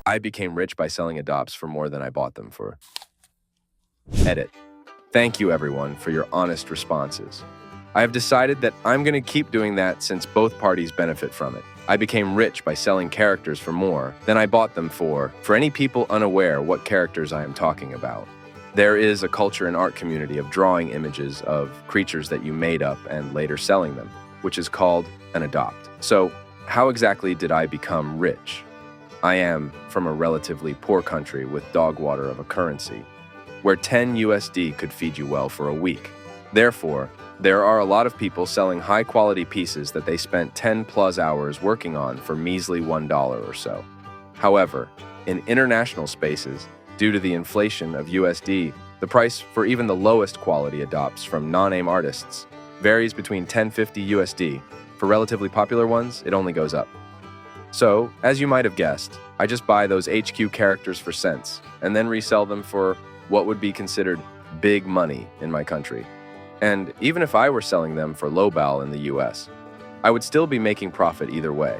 I became rich by selling adopts for more than I bought them for. Edit. Thank you, everyone, for your honest responses. I have decided that I'm going to keep doing that since both parties benefit from it. I became rich by selling characters for more than I bought them for any people unaware what characters I am talking about. There is a culture and art community of drawing images of creatures that you made up and later selling them, which is called an adopt. So, how exactly did I become rich? I am from a relatively poor country with dog water of a currency, where 10 USD could feed you well for a week. Therefore, there are a lot of people selling high-quality pieces that they spent 10+ hours working on for measly $1 or so. However, in international spaces, due to the inflation of USD, the price for even the lowest quality adopts from non-name artists varies between $10.50 USD. For relatively popular ones, it only goes up. So, as you might have guessed, I just buy those HQ characters for cents and then resell them for what would be considered big money in my country. And even if I were selling them for lowball in the US, I would still be making profit either way.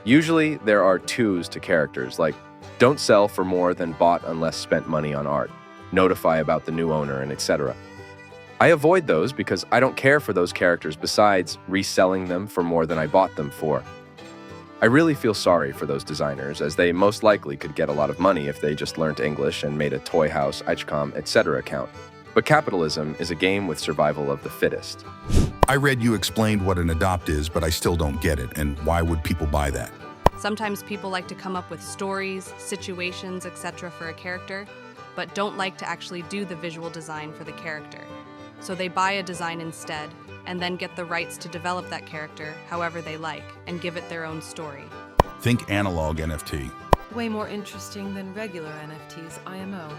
Usually, there are twos to characters like don't sell for more than bought unless spent money on art, notify about the new owner, and etc. I avoid those because I don't care for those characters besides reselling them for more than I bought them for. I really feel sorry for those designers, as they most likely could get a lot of money if they just learned English and made a Toy House, Ichcom, etc. account. But capitalism is a game with survival of the fittest. I read you explained what an adopt is, but I still don't get it. And why would people buy that? Sometimes people like to come up with stories, situations, etc. for a character, but don't like to actually do the visual design for the character. So they buy a design instead, and then get the rights to develop that character however they like, and give it their own story. Think analog NFT. Way more interesting than regular NFTs, IMO.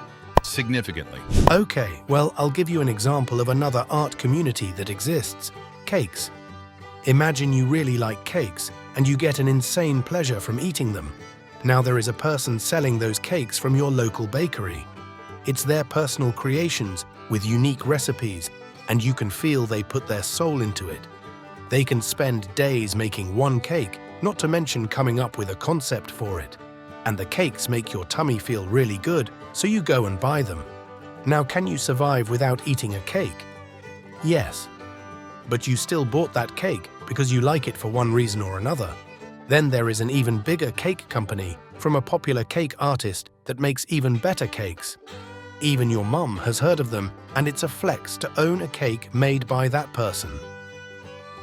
Significantly. Okay, well, I'll give you an example of another art community that exists: cakes. Imagine you really like cakes, and you get an insane pleasure from eating them. Now there is a person selling those cakes from your local bakery. It's their personal creations with unique recipes, and you can feel they put their soul into it. They can spend days making one cake, not to mention coming up with a concept for it. And the cakes make your tummy feel really good, so you go and buy them. Now, can you survive without eating a cake? Yes. But you still bought that cake because you like it for one reason or another. Then there is an even bigger cake company from a popular cake artist that makes even better cakes. Even your mum has heard of them, and it's a flex to own a cake made by that person.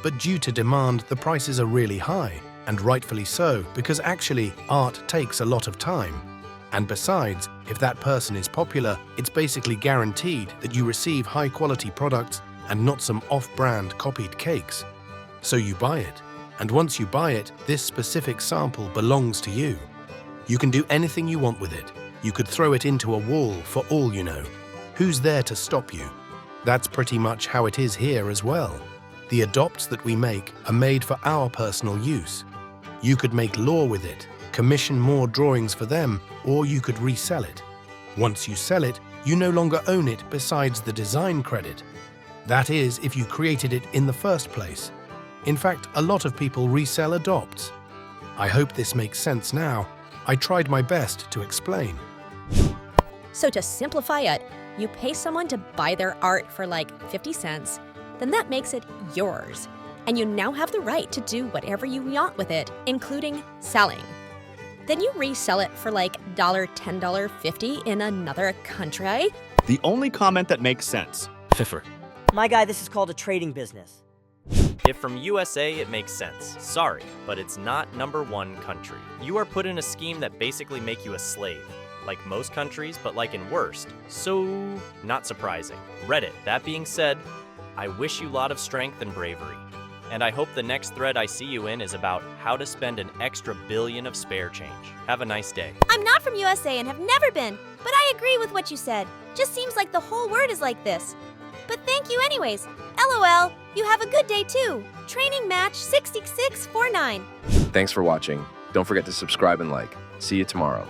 But due to demand, the prices are really high, and rightfully so, because actually art takes a lot of time. And besides, if that person is popular, it's basically guaranteed that you receive high-quality products and not some off-brand copied cakes. So you buy it, and once you buy it, this specific sample belongs to you. You can do anything you want with it. You could throw it into a wall for all you know. Who's there to stop you? That's pretty much how it is here as well. The adopts that we make are made for our personal use. You could make law with it, commission more drawings for them, or you could resell it. Once you sell it, you no longer own it besides the design credit. That is, if you created it in the first place. In fact, a lot of people resell adopts. I hope this makes sense now. I tried my best to explain. So to simplify it, you pay someone to buy their art for like 50 cents, then that makes it yours. And you now have the right to do whatever you want with it, including selling. Then you resell it for like $10, $50 in another country. The only comment that makes sense. Pfiffer. My guy, this is called a trading business. If from USA, it makes sense. Sorry, but it's not #1 country. You are put in a scheme that basically make you a slave. Like most countries, but like in worst. So, not surprising. Reddit, that being said, I wish you a lot of strength and bravery. And I hope the next thread I see you in is about how to spend an extra billion of spare change. Have a nice day. I'm not from USA and have never been, but I agree with what you said. Just seems like the whole word is like this. But thank you anyways. LOL, you have a good day too. Training match 6649. Thanks for watching. Don't forget to subscribe and like. See you tomorrow.